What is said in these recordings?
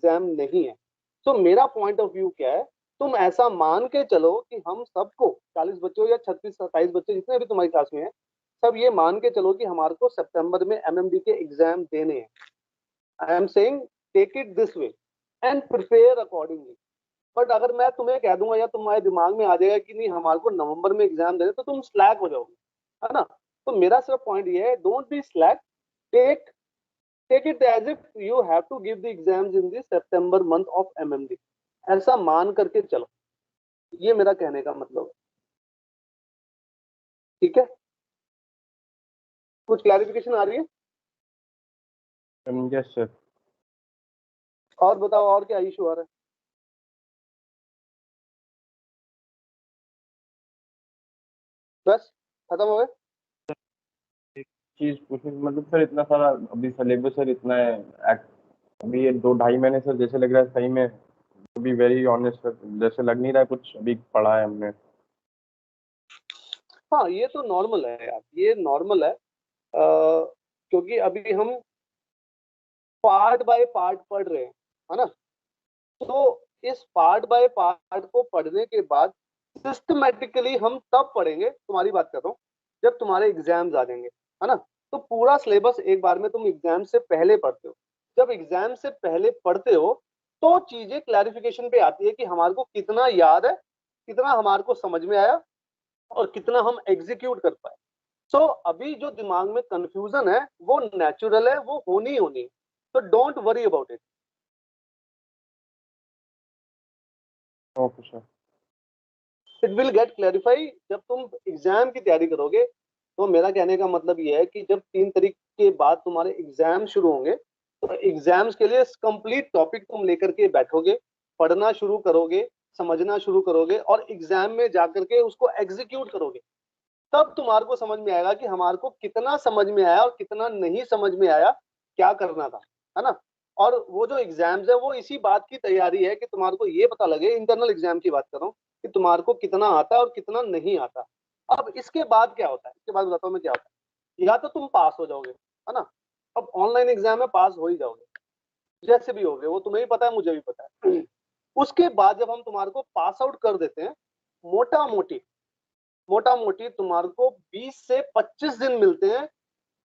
Exam नहीं है। तो मेरा पॉइंट ऑफ व्यू क्या है, तुम ऐसा मान के चलो कि हम सबको 40 बच्चों या 36-27 बच्चे जितने भी तुम्हारी क्लास में हैं, सब ये मान के चलो कि हमारे को सितंबर में एमएमडी के एग्जाम देने हैं। I am saying take it this way and prepare accordingly. But अगर मैं तुम्हें कह दूंगा या तुम्हारे दिमाग में आ जाएगा कि नहीं हमारे को नवंबर में एग्जाम देने, तो तुम स्लैक हो जाओगे, है ना। तो मेरा सिर्फ पॉइंट ये है, don't be slack, take take it as if you have to give the exams in the September month of MMD, ऐसा मान करके चलो। ये मेरा कहने का मतलब है। ठीक है, कुछ क्लैरिफिकेशन आ रही है? Yes sir. और बताओ, और क्या इशू आ रहा है? बस खत्म हो गए? एक चीज पूछनी, मतलब सर इतना सारा अभी सिलेबस सर इतना है, अभी ये 2-2.5 महीने सर जैसे लग रहा है सही में, to be very honest sir, जैसे लग नहीं रहा है कुछ अभी पढ़ा है हमने। हाँ, ये तो नॉर्मल है यार, ये नॉर्मल है। क्योंकि अभी हम पार्ट बाय पार्ट पढ़ रहे हैं, है ना। तो इस पार्ट बाय पार्ट को पढ़ने के बाद सिस्टमेटिकली हम तब पढ़ेंगे, तुम्हारी बात कर रहा हूँ, जब तुम्हारे एग्जाम्स आ जाएंगे, है ना। तो पूरा सिलेबस एक बार में तुम एग्जाम से पहले पढ़ते हो। जब एग्जाम से पहले पढ़ते हो तो चीजें क्लैरिफिकेशन पे आती है कि हमारे को कितना याद है, कितना हमारे को समझ में आया, और कितना हम एग्जीक्यूट कर पाए। सो अभी जो दिमाग में कंफ्यूजन है वो नेचुरल है, वो होनी ही होनी है। तो don't worry about it. Okay sir. It will get clarify जब तुम एग्जाम की तैयारी करोगे। तो मेरा कहने का मतलब यह है कि जब 3 तारीख के बाद तुम्हारे एग्जाम शुरू होंगे, तो एग्जाम्स के लिए कंप्लीट टॉपिक तुम लेकर के बैठोगे, पढ़ना शुरू करोगे, समझना शुरू करोगे, और एग्जाम में जाकर के उसको एग्जीक्यूट करोगे। तब तुम्हारे को समझ में आएगा कि हमारे को कितना समझ में आया और कितना नहीं समझ में आया, क्या करना था, है ना। और वो जो एग्जाम्स है वो इसी बात की तैयारी है कि तुम्हारे को ये पता लगे, इंटरनल एग्जाम की बात कर रहा हूँ, कि तुम्हारे को कितना आता है और कितना नहीं आता। अब इसके बाद क्या होता है, इसके बाद बताता हूँ मैं क्या होता है। या तो तुम पास हो जाओगे, है ना। अब ऑनलाइन एग्जाम में पास हो ही जाओगे, जैसे भी होगे, वो तुम्हें भी पता है, मुझे भी पता है। उसके बाद जब हम तुम्हारे को पास आउट कर देते हैं, मोटा मोटी मोटा मोटी तुम्हारे को 20 से 25 दिन मिलते हैं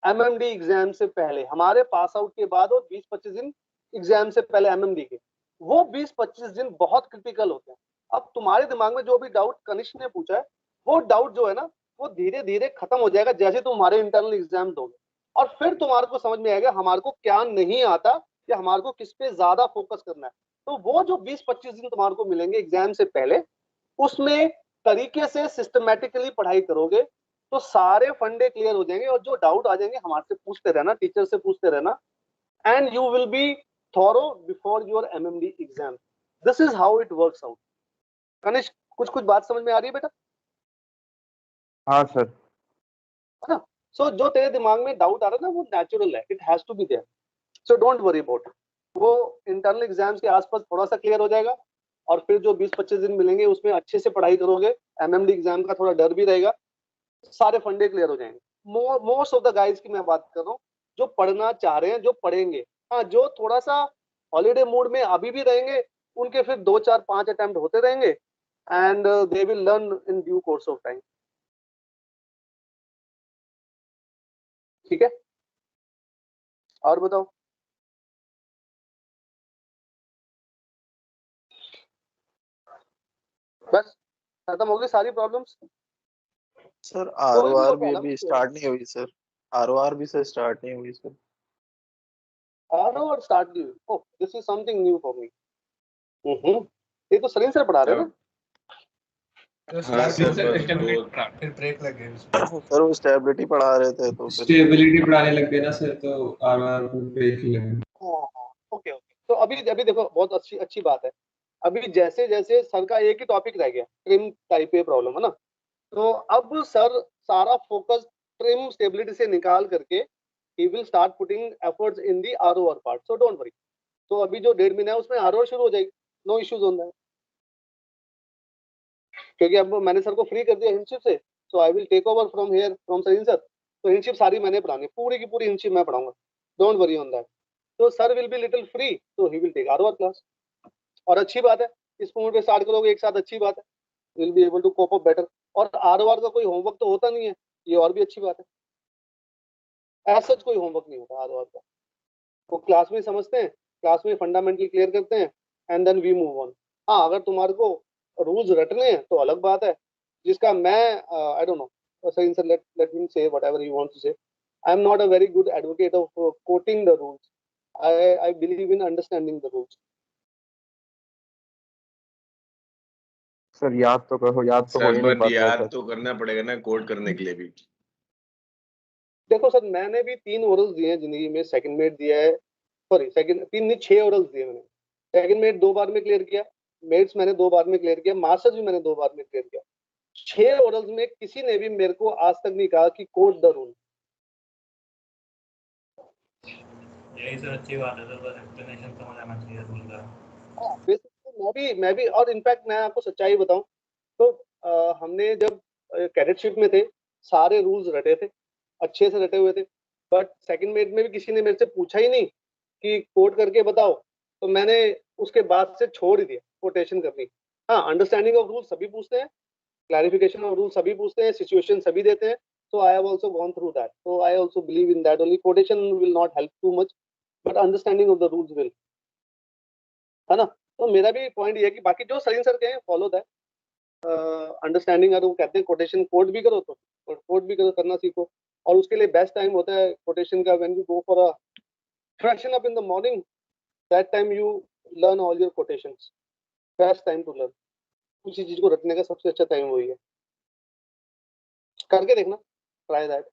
एमएमडी एग्जाम से पहले, हमारे पास आउट के बाद, और 20-25 दिन एग्जाम से पहले एमएमडी के। वो 20-25 दिन बहुत क्रिटिकल होते हैं। अब तुम्हारे दिमाग में जो भी डाउट कनिष्क ने पूछा है, वो डाउट जो है ना, वो धीरे धीरे खत्म हो जाएगा जैसे तुम्हारे इंटरनल एग्जाम दोगे। और फिर तुम्हारे को समझ में आएगा हमारे को क्या नहीं आता, या हमारे को किस पे ज्यादा फोकस करना है। तो वो जो 20-25 दिन तुम्हारे को मिलेंगे एग्जाम से पहले, उसमें तरीके से सिस्टमेटिकली पढ़ाई करोगे तो सारे फंडे क्लियर हो जाएंगे। और जो डाउट आ जाएंगे हमारे से पूछते रहना, टीचर से पूछते रहना, and you will be thorough before your MMD exam. This is how it works out. Kanishk, कुछ कुछ बात समझ में आ रही है बेटा? हाँ सर। है ना। सो जो तेरे दिमाग में डाउट आ रहा है ना, वो नेचुरल है, it has to be there. So don't worry about it. वो इंटरनल एग्जाम्स के आसपास थोड़ा सा क्लियर हो जाएगा, और फिर जो 20-25 दिन मिलेंगे उसमें अच्छे से पढ़ाई करोगे। एमएमडी एग्जाम का थोड़ा डर भी रहेगा, सारे फंडे क्लियर हो जाएंगे। मोस्ट ऑफ द गाइज की मैं बात कर रहा हूँ, जो पढ़ना चाह रहे हैं, जो पढ़ेंगे। हाँ, जो थोड़ा सा हॉलीडे मूड में अभी भी रहेंगे, उनके फिर 2-4-5 अटेम्प्ट होते रहेंगे, and they will learn in due course of time. ठीक है, और बताओ। बस खत्म हो गई सारी प्रॉब्लम्स? सर कोई भी आरओआर और भी प्रॉब्लम? अभी स्टार्ट नहीं हुई सर। आरओआर भी सर स्टार्ट नहीं हुई सर। और start the? Oh, this is something new for me. ये तो सलीम सर पढ़ा रहे हैं ना? हाँ सर, फिर ब्रेक लग गई उसमें। सर वो स्टेबिलिटी पढ़ा रहे थे तो फिर स्टेबिलिटी पढ़ाने लग गए ना सर, तो आर ब्रेक ही लगे। हाँ हाँ, ओके ओके। तो अभी अभी देखो, बहुत अच्छी अच्छी बात है। अभी जैसे जैसे सर का एक ही टॉपिक रह गया, ट्रिम टाइप ए प्रॉब्लम, है ना। तो अब सर सारा फोकस ट्रिम स्टेबिलिटी से निकाल करके he will start putting efforts in the ROR part. So don't worry. तो अभी जो 1.5 महीना है उसमें आरओआर शुरू हो जाएगी, नो इश्यूज ऑन दैट। क्योंकि अब मैंने सर को फ्री कर दिया हिंदशिप से, so I will take over from here from Salim sir. तो हिंदशिप सारी मैंने पढ़ानी, पूरी की पूरी हिंदशिप मैं पढ़ाऊंगा। Don't worry on that. तो sir will be little free, तो he will take ROR class. और अच्छी बात है, इस मोमेंट पे स्टार्ट करोगे एक साथ, अच्छी बात है, will be able to cope up better. और आरओआर का कोई होमवर्क तो होता नहीं है, ये और भी अच्छी बात है। ऐसा कोई होमवर्क नहीं होता आरओआर का, वो क्लास में समझते हैं, क्लास में फंडामेंटल क्लियर करते हैं, and then we move on. हाँ, अगर तुम्हारे को रूल्स रटने हैं तो अलग बात है, जिसका मैं I don't know sir, let him say whatever he wants to say. I am not a very good advocate of quoting the rules. I believe in understanding the rules. Sir याद तो करो, याद तो हो ही सर नहीं पर पाता है याद सर। तो करना पड़ेगा ना कोड करने के लिए भी। देखो सर, मैंने भी 3 ओरल्स दिए हैं जिंदगी में। सेकंड मेट दिया है, सॉरी सेकंड 3 नहीं 6 ओरल्स दिए मैंने। सेकंड मेट 2 बार में क्लियर किया, मेट्स मैंने 2 बार में क्लियर किया, मास्टर्स भी मैंने 2 बार में क्लियर किया। 6 ओरल्स में किसी ने भी मेरे को आज तक नहीं कहा कि कोड द रूल। यही सर अच्छी बात है सर, बस एक्सप्लेनेशन समझ आना चाहिए रूल का। बेसिकली मैं भी और इनफैक्ट मैं आपको सच्चाई बताऊं तो हमने जब कैडेटशिप में थे, सारे रूल्स रटे थे, अच्छे से रटे हुए थे। बट सेकंड मेट में भी किसी ने मेरे से पूछा ही नहीं कि कोड करके बताओ, तो मैंने उसके बाद से छोड़ ही दिया कोटेशन करनी। हाँ, अंडरस्टैंडिंग ऑफ रूल सभी पूछते हैं, क्लैरिफिकेशन ऑफ रूल सभी पूछते हैं, सिचुएशन सभी देते हैं। So I have also gone through that. So I also believe in that. Only quotation will not help too much, but understanding of the rules will. है ना? तो मेरा भी पॉइंट ये है कि बाकी जो सलीम सर कहे फॉलो दैट। अंडरस्टैंडिंग, अगर वो कहते हैं कोटेशन कोड भी करो तो कोड भी करो, करना सीखो। और उसके लिए बेस्ट टाइम होता है कोटेशन का when you go for a freshen up in the morning, that time you learn all your quotations. Best time to learn, किसी चीज को रखने का सबसे अच्छा टाइम वही है। करके देखना, ट्राई दैट।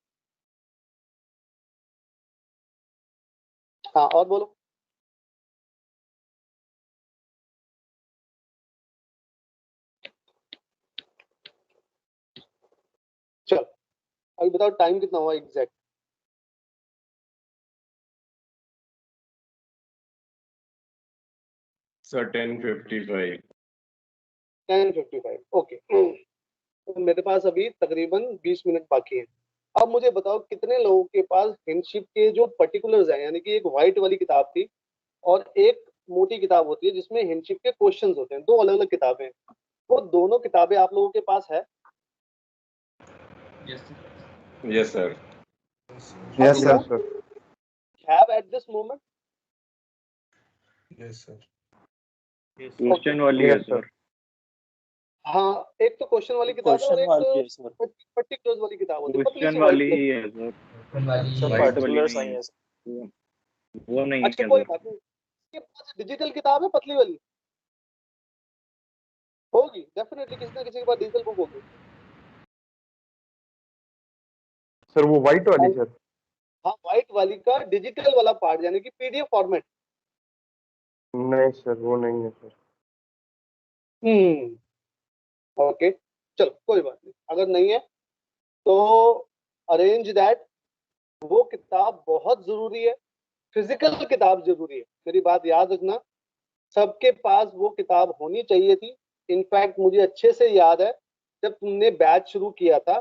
हाँ, और बोलो। चल, अभी बताओ टाइम कितना हुआ एग्जैक्ट? सर 10:55। 10:55, ओके। तो मेरे पास अभी तकरीबन 20 मिनट बाकी है। अब मुझे बताओ कितने लोगों के पास हिंदशिप के जो पर्टिकुलर्स हैं, यानी कि एक व्हाइट वाली किताब थी और एक मोटी किताब होती है जिसमें हिंदशिप के क्वेश्चंस होते हैं, 2 अलग अलग किताबें हैं। वो दोनों किताबें आप लोगों के पास है? Yes yes sir. Yes sir. Have at this moment? Yes sir. Question वाली है सर। हाँ, एक तो क्वेश्चन वाली किताब है और क्वेश्चन वाली है एक सर। पर्टिकुलर्स वाली किताब होती है, पतली क्वेश्चन सी वाली व्हाइट। ही है सर। वाली सब है। पर्टिकुलर्स नहीं है वो नहीं है अच्छा, क्या कोई सर? बात नहीं। इसके पास डिजिटल किताब है पतली वाली? होगी डेफिनेटली, किसी ना किसी के पास डिजिटल बुक होगी। सर वो व्हाइट वाली सर? हाँ, व्हाइट वाली का डिजिटल वाला पार्ट, यानी कि पीडीएफ फॉर्मेट। नहीं सर, वो नहीं है सर। ओके, चलो कोई बात नहीं, अगर नहीं है तो अरेंज दैट। वो किताब बहुत जरूरी है, फिजिकल किताब जरूरी है, मेरी बात याद रखना। सबके पास वो किताब होनी चाहिए थी। इनफैक्ट मुझे अच्छे से याद है, जब तुमने बैच शुरू किया था,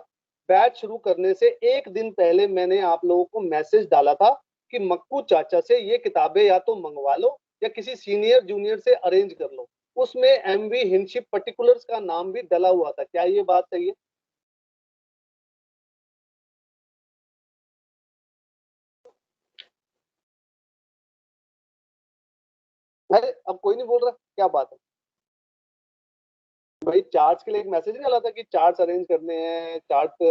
बैच शुरू करने से एक दिन पहले मैंने आप लोगों को मैसेज डाला था कि मक्कू चाचा से ये किताबें या तो मंगवा लो या किसी सीनियर जूनियर से अरेंज कर लो। उसमें एमवी हिंदशिप पर्टिकुलर्स का नाम भी डला हुआ था। क्या ये बात सही है? अरे अब कोई नहीं बोल रहा, क्या बात है भाई? चार्ट्स के लिए एक मैसेज नहीं डाला था कि चार्ट्स अरेंज करने हैं, चार्ट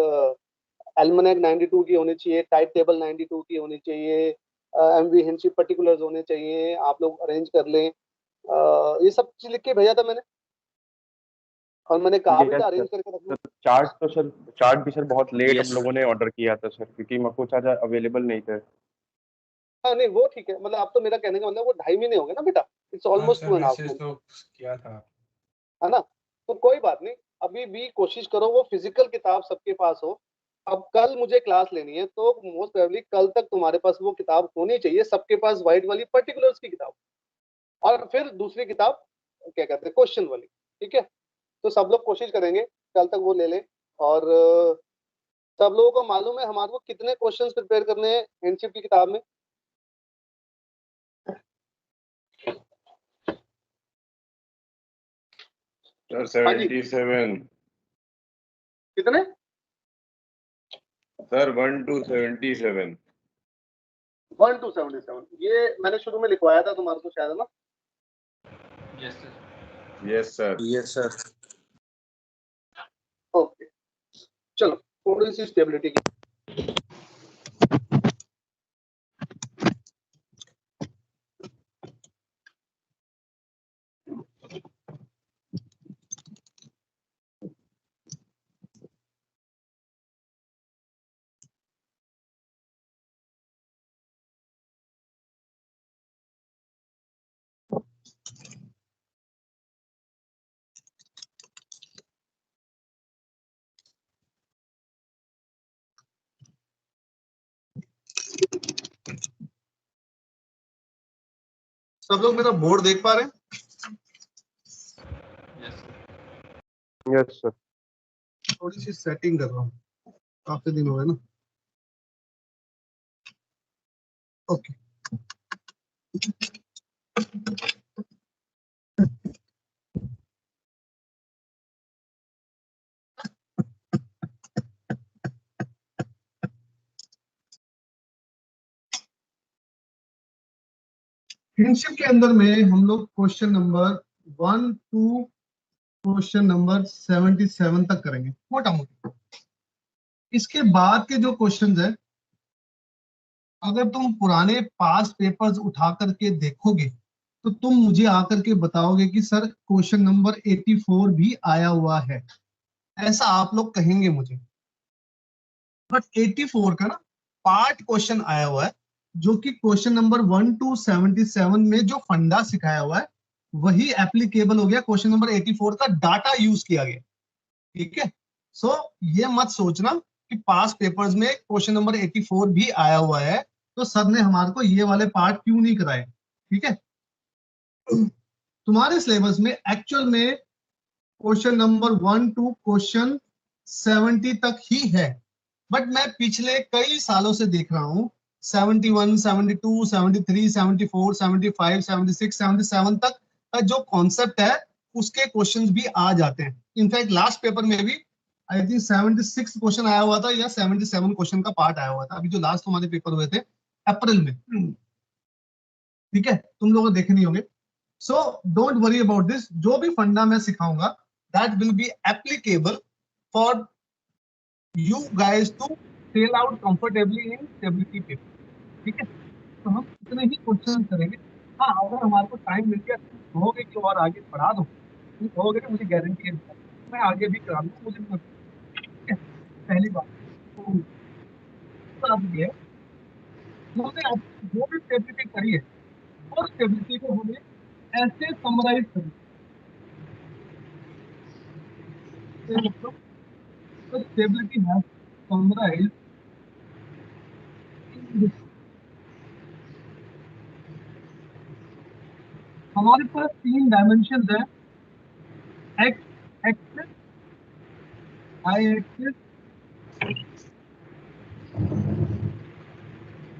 एल्मनेक 92 की होनी चाहिए, टाइट टेबल 92 की होनी चाहिए, एमवी हिंदशिप पर्टिकुलर्स होने चाहिए, आप लोग अरेंज कर लें। ये सब चीज लिख के भेजा था मैंने, और मैंने कहा भी यस था सर। अरेंज करके रखना। सर चार्ट तो सर, चार्ट भी सर बहुत लेट Yes, हम लोगों ने ऑर्डर किया था सर, क्योंकि मक्कू चाचा अवेलेबल नहीं थे। हाँ नहीं, वो ठीक है, मतलब अब तो मेरा कहने का मतलब वो 2.5 महीने हो गए ना बेटा, इट्स हाँ ऑलमोस्ट सर, 2.5 मैसेज मंथ, तो किया था। है ना? तो कोई बात नहीं, अभी भी कोशिश करो वो फिजिकल किताब सबके पास हो। अब कल मुझे क्लास लेनी है, तो मोस्ट प्रोबेबली कल तक तुम्हारे पास वो किताब होनी चाहिए, सबके पास व्हाइट वाली पर्टिकुलर्स की किताब, और फिर दूसरी किताब क्या कहते हैं, क्वेश्चन वाली। ठीक है, तो सब लोग कोशिश करेंगे कल तक वो ले लें। और सब लोगों को मालूम है हमारे को कितने क्वेश्चंस प्रिपेयर करने हैं हिंदशिप की किताब में? सर हाँ जी 77 कितने? सर 1 to 77 1 to 77 ये मैंने शुरू में लिखवाया था तुम्हारे को शायद, है ना? Yes sir. Yes sir Yes, sir. Okay चलो थोड़ी सी स्टेबिलिटी की सब लोग मेरा बोर्ड देख पा रहे हैं? Yes sir. Yes sir. थोड़ी सी सेटिंग कर रहा हूँ, काफी दिन हो गए ना। ओके फ्रेंडशिप के अंदर में हम लोग question number 1 to question number 77 तक करेंगे मोटा मोटी। इसके बाद के जो क्वेश्चंस है, अगर तुम पुराने पास पेपर्स उठा करके देखोगे तो तुम मुझे आकर के बताओगे कि सर क्वेश्चन नंबर 84 भी आया हुआ है, ऐसा आप लोग कहेंगे मुझे। बट 84 का ना पार्ट क्वेश्चन आया हुआ है, जो कि क्वेश्चन नंबर 1 टू 77 में जो फंडा सिखाया हुआ है वही एप्लीकेबल हो गया, क्वेश्चन नंबर 84 का डाटा यूज किया गया। ठीक है, सो ये मत सोचना कि पास पेपर्स में क्वेश्चन नंबर 84 भी आया हुआ है तो सर ने हमारे को ये वाले पार्ट क्यों नहीं कराए। ठीक है, तुम्हारे सिलेबस में एक्चुअल में क्वेश्चन नंबर 1 टू क्वेश्चन 70 तक ही है, बट मैं पिछले कई सालों से देख रहा हूं 71, 72, 73, 74, 75, 76, 77 तक का जो कॉन्सेप्ट है उसके क्वेश्चंस भी आ जाते हैं। इनफैक्ट लास्ट पेपर में भी आई थिंक 76 क्वेश्चन आया हुआ था या 77 क्वेश्चन का पार्ट आया हुआ था, अभी जो लास्ट हमारे पेपर हुए थे अप्रैल में। ठीक है, तुम लोग देखे नहीं होंगे। सो डोंट वरी अबाउट दिस, जो भी फंडा मैं सिखाऊंगा that will be applicable for you guys to sail out comfortably in stability paper। ठीक है, तो हम इतने ही क्वेश्चन करेंगे। हाँ, अगर हमारे को टाइम मिल गया तो कहोगे कि और आगे पढ़ा दो, तुम कहोगे कि मुझे गारंटी है मैं आगे भी करा दूँ, मुझे मत। ठीक है, पहली बात। बात ये है, हमने अब जो भी स्टेबिलिटी करी है वो स्टेबिलिटी को हमें ऐसे समराइज करें, मतलब स्टेबिलिटी है समराइज इन दिस। हमारे पास 3 डायमेंशन है, x axis, y axis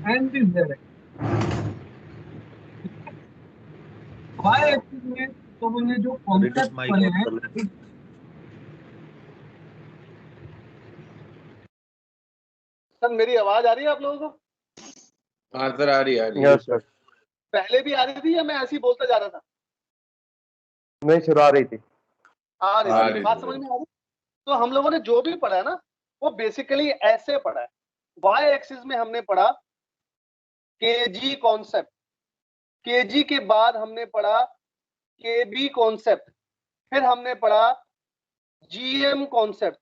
and the z axis. Y axis में तो मैंने जो British कॉन्सेप्ट mic पढ़े on हैं, कर ले। सर मेरी आवाज आ रही है आप लोगों को? हाँ सर आ रही है यस सर। पहले भी आ रही थी या मैं ऐसे ही बोलता जा रहा था? नहीं सर, आ रही थी। आ आ रही थी, रही बात थी समझ सर। में आ रही। तो हम लोगों ने जो भी पढ़ा है ना वो बेसिकली ऐसे पढ़ा है। वाई एक्सिस में हमने पढ़ा केजी कॉन्सेप्ट, केजी के बाद हमने पढ़ा केबी कॉन्सेप्ट, फिर हमने पढ़ा जीएम कॉन्सेप्ट,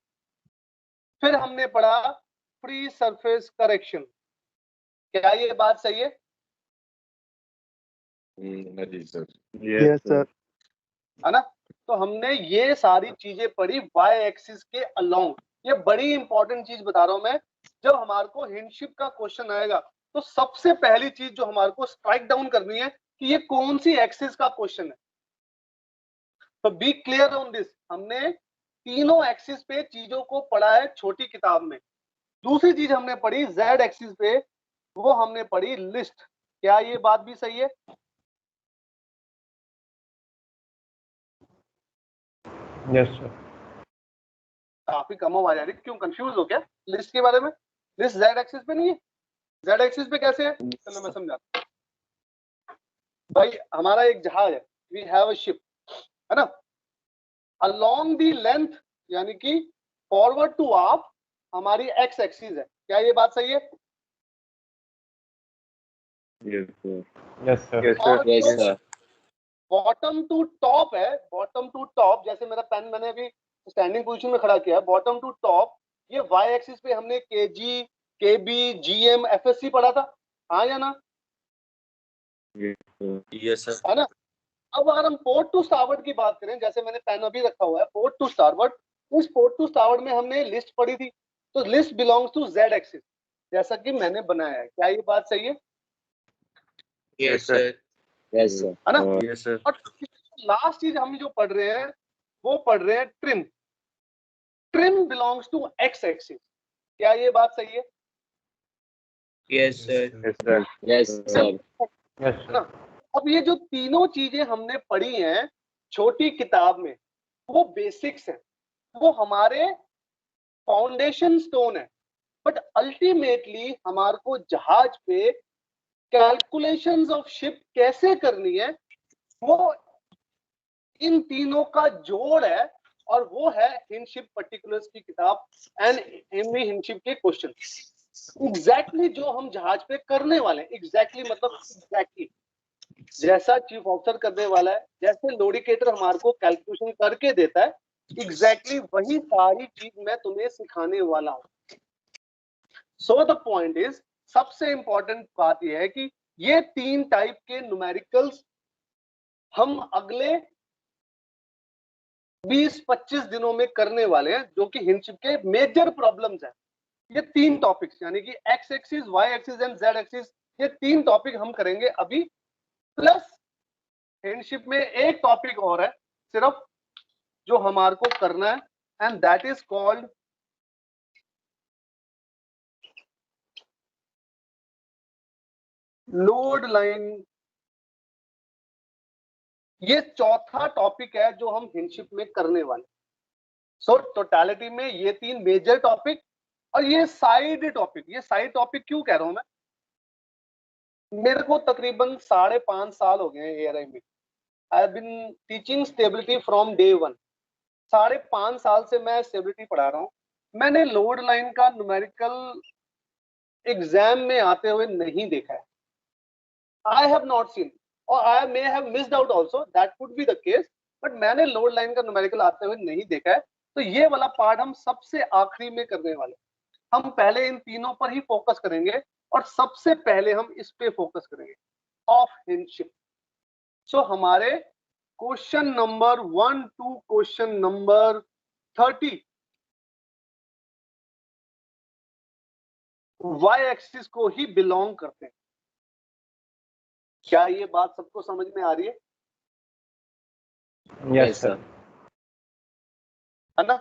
फिर हमने पढ़ा फ्री सरफेस करेक्शन। क्या ये बात सही है? हाँ जी सर। Yes sir. है ना? तो हमने ये सारी चीजें पढ़ी वाई एक्सिस के अलोंग। ये बड़ी इंपॉर्टेंट चीज बता रहा हूं मैं, जब हमारे को हिंडशिप का क्वेश्चन आएगा तो सबसे पहली चीज जो हमारे को स्ट्राइक डाउन करनी है कि ये कौन सी एक्सिस का क्वेश्चन है। तो बी क्लियर ऑन दिस, हमने तीनों एक्सिस पे चीजों को पढ़ा है छोटी किताब में। दूसरी चीज हमने पढ़ी जेड एक्सिस पे, वो हमने पढ़ी लिस्ट। क्या ये बात भी सही है? Yes sir. काफी कम आवाज आ रही है, क्यों कंफ्यूज हो क्या लिस्ट के बारे में? लिस्ट जेड एक्सिस पे नहीं है, जेड एक्सिस पे कैसे है? चलो मैं समझाता हूं। भाई हमारा एक जहाज है, वी हैव अ शिप, है ना, अलोंग दी लेंथ यानी कि फॉरवर्ड टू आप हमारी एक्स एक्सिस है। क्या ये बात सही है? Yes, sir. Yes sir. और Yes, जो sir. बॉटम टू टॉप है, बॉटम टू टॉप, जैसे मेरा पेन मैंने अभी स्टैंडिंग पोजीशन में खड़ा किया है, बॉटम टू टॉप, ये वाई एक्सिस पे हमने केजी, केबी, जीएम, एफएससी पढ़ा था, हाँ या ना? Yes, sir. Yes, sir. है ना? अब अगर हम पोर्ट टू स्टारबोर्ड की बात करें, जैसे मैंने पेन अभी रखा हुआ है, पोर्ट टू स्टारबोर्ड, इस पोर्ट टू स्टारबोर्ड में हमने लिस्ट पढ़ी थी, तो list belongs to z axis, जैसा कि मैंने बनाया है। क्या ये बात सही है? Yes, sir. Yes, sir. है ना? Yes, sir. और लास्ट चीज हम जो पढ़ रहे हैं वो पढ़ रहे हैं trim, trim belongs to x axis. क्या ये बात सही है? Yes, sir. Yes sir. Yes, sir. Yes है ना? सर। अब ये जो तीनों चीजें हमने पढ़ी हैं छोटी किताब में, वो बेसिक्स हैं, वो हमारे फाउंडेशन स्टोन है, बट अल्टीमेटली हमारे को जहाज पे कैलकुलेशंस ऑफ शिप कैसे करनी है, वो इन तीनों का जोड़ है, और वो है हिंदशिप पर्टिकुलर्स की किताब एंड एमवी हिंदशिप के क्वेश्चन। एग्जैक्टली जो हम जहाज पे करने वाले हैं, एग्जैक्टली मतलब एग्जैक्टली जैसा चीफ ऑफिसर करने वाला है, जैसे लोडिकेटर हमारे को कैलकुलेशन करके देता है, एग्जैक्टली वही सारी चीज मैं तुम्हें सिखाने वाला हूं। सो द पॉइंट इज, सबसे इंपॉर्टेंट बात यह है कि ये तीन टाइप के न्यूमेरिकल्स हम अगले 20-25 दिनों में करने वाले हैं, जो कि हिंदशिप के मेजर प्रॉब्लम्स हैं। ये तीन टॉपिक्स यानी कि x axis, y axis and z axis, ये तीन टॉपिक हम करेंगे अभी, प्लस हिंदशिप में एक टॉपिक और है सिर्फ जो हमारे को करना है, and that is called load line. ये चौथा टॉपिक है जो हम हिंदशिप में करने वाले। सो टोटलिटी में ये तीन मेजर टॉपिक, और ये साइड टॉपिक, ये साइड टॉपिक क्यों कह रहा हूं मैं? मेरे को तकरीबन 5.5 साल हो गए हैं एआरआई में। I have been teaching stability from day 1। 5.5 साल से मैं स्टेबिलिटी पढ़ा रहा हूं। मैंने लोड लाइन का न्यूमेरिकल एग्जाम में आते हुए नहीं देखा है। आई हैव नॉट सीन, और I may have missed out also, that could be the case, but मैंने लोड लाइन का न्यूमेरिकल आते हुए नहीं देखा है। तो ये वाला पार्ट हम सबसे आखिरी में करने वाले। हम पहले इन तीनों पर ही फोकस करेंगे, और सबसे पहले हम इस पे फोकस करेंगे, ऑफ हिंदशिप। सो हमारे question number 1 to question number 30 y axis को ही बिलोंग करते हैं। क्या ये बात सबको समझ में आ रही है? Yes sir. है ना?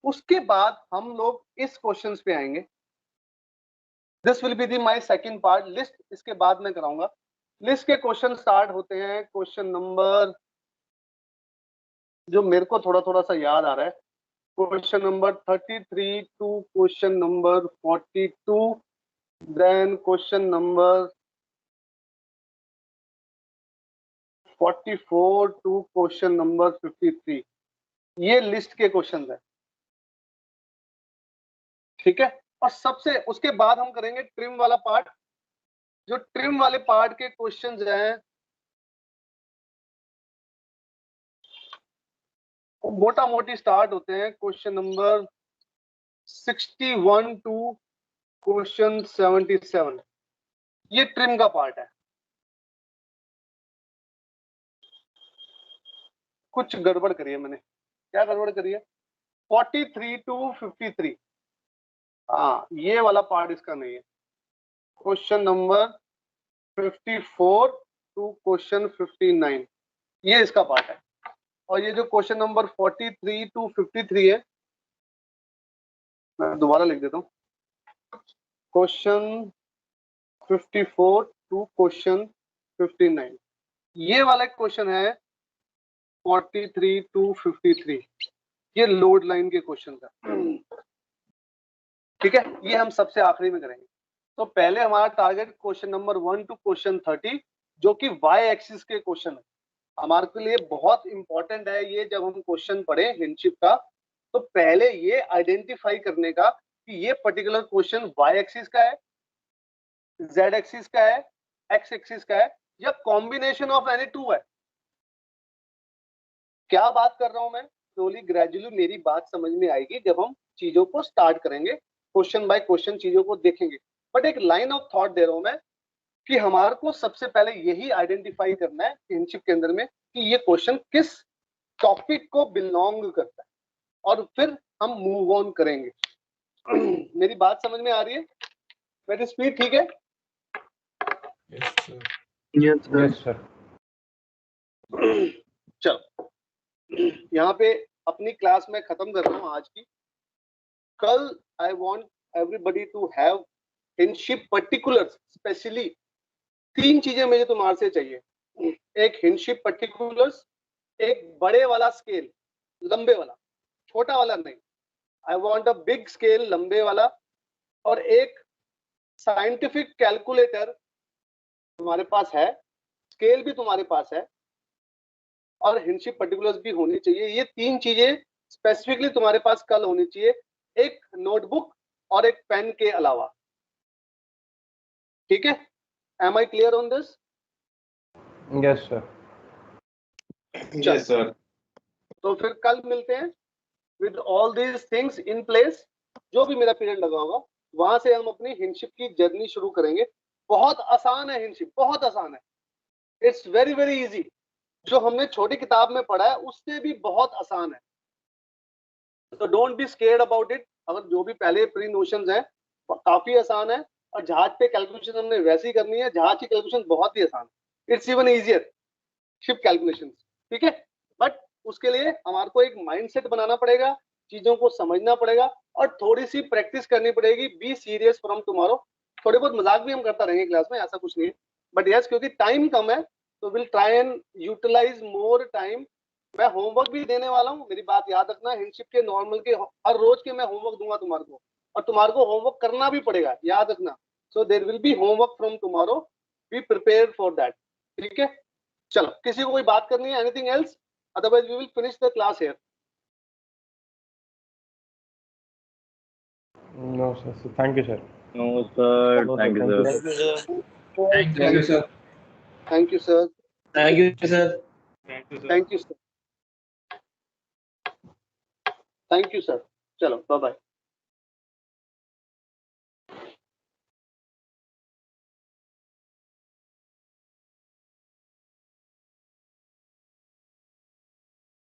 उसके बाद हम लोग इस क्वेश्चंस पे आएंगे। This will be the my second part, list इसके बाद में कराऊंगा। लिस्ट के क्वेश्चन स्टार्ट होते हैं क्वेश्चन नंबर, जो मेरे को थोड़ा थोड़ा सा याद आ रहा है, question number 33 to question number 42, then question number 44 to question number 53। ये लिस्ट के क्वेश्चंस हैं, ठीक है? और सबसे उसके बाद हम करेंगे ट्रिम वाला पार्ट। जो ट्रिम वाले पार्ट के क्वेश्चंस हैं मोटा मोटी स्टार्ट होते हैं क्वेश्चन नंबर 61 टू क्वेश्चन 77। ये ट्रिम का पार्ट है। कुछ गड़बड़ करी है मैंने, क्या गड़बड़ करी है? 43 टू 53, हाँ ये वाला पार्ट इसका नहीं है। क्वेश्चन नंबर 54 टू क्वेश्चन 59, ये इसका पार्ट है। और ये जो क्वेश्चन नंबर 43 टू 53 है, मैं दोबारा लिख देता हूँ, क्वेश्चन 54 टू क्वेश्चन 59, ये वाला क्वेश्चन है 43 टू 53। ये लोड लाइन के क्वेश्चन का, ठीक है, ये हम सबसे आखिरी में करेंगे। तो पहले हमारा target question number 1 to question 30 जो कि वाई एक्सिस के क्वेश्चन है, हमारे के लिए बहुत इंपॉर्टेंट है ये। जब हम क्वेश्चन पढ़े हिंडशिप का तो पहले ये आइडेंटिफाई करने का कि ये पर्टिकुलर क्वेश्चन वाई एक्सिस का है, जेड एक्सिस का है, एक्स एक्सिस का है, या कॉम्बिनेशन ऑफ एनी टू है। क्या बात कर रहा हूं मैं, स्लोली ग्रेजुअली मेरी बात समझ में आएगी जब हम चीजों को स्टार्ट करेंगे, क्वेश्चन बाय क्वेश्चन चीजों को देखेंगे। बट एक लाइन ऑफ थॉट दे रहा हूं मैं कि हमारे को सबसे पहले यही आइडेंटिफाई करना है हिंडशिप के अंदर में कि ये क्वेश्चन किस टॉपिक को बिलोंग करता है, और फिर हम मूव ऑन करेंगे। मेरी बात समझ में आ रही है? मेरी स्पीड ठीक है? Yes sir. Yes sir. चलो यहाँ पे अपनी क्लास में खत्म कर रहा हूँ आज की। कल I want everybody to have हिंडशिप पर्टिकुलर्स, स्पेशली 3 चीजें मुझे तुम्हारे से चाहिए। एक हिंडशिप पर्टिकुलर्स, एक बड़े वाला स्केल, लंबे वाला, छोटा वाला नहीं, I want a big scale, लंबे वाला, और एक साइंटिफिक कैलकुलेटर तुम्हारे पास है, स्केल भी तुम्हारे पास है, और हिंडशिप पर्टिकुलर्स भी होनी चाहिए। ये 3 चीजें स्पेसिफिकली तुम्हारे पास कल होनी चाहिए, एक नोटबुक और एक पेन के अलावा। ठीक है? Am I clear on this? Yes sir. Yes sir. तो फिर कल मिलते हैं with all these things in place. जो भी मेरा पीरियड लगा होगा वहां से हम अपनी हिंडशिप की जर्नी शुरू करेंगे। बहुत आसान है हिंडशिप, बहुत आसान है, इट्स वेरी वेरी इजी। जो हमने छोटी किताब में पढ़ा है उससे भी बहुत आसान है, तो don't be scared about it. अगर जो भी पहले प्री नोशंस हैं काफी आसान है, और जहाज पे कैलकुलेशन हमने वैसी करनी है, जहाज की कैलकुलेशन बहुत ही आसान है, it's even easier ship calculation. ठीक है? बट उसके लिए हमारे को एक माइंडसेट बनाना पड़ेगा, चीजों को समझना पड़ेगा, और थोड़ी सी प्रैक्टिस करनी पड़ेगी। Be serious from tomorrow. थोड़े बहुत मजाक भी हम करता रहेंगे क्लास में, ऐसा कुछ नहीं है, बट यस क्योंकि टाइम कम है तो will try and utilise more time. मैं होमवर्क भी देने वाला हूँ, मेरी बात याद रखना, हिंडशिप के नॉर्मल के हर रोज के मैं होमवर्क दूंगा तुम्हारे को, और तुम्हारे को होमवर्क करना भी पड़ेगा, याद रखना। So there will be homework from tomorrow, be prepared for that. ठीक है? चलो, किसी को कोई बात करनी है? Anything else? Otherwise we will finish the class here. No sir, thank you sir. No, sir. No, sir, Thank you, thank you, sir. Thank you sir. Thank thank you sir. You sir. Thank you sir. Thank you sir. Thank you sir. Thank you sir. चलो bye bye.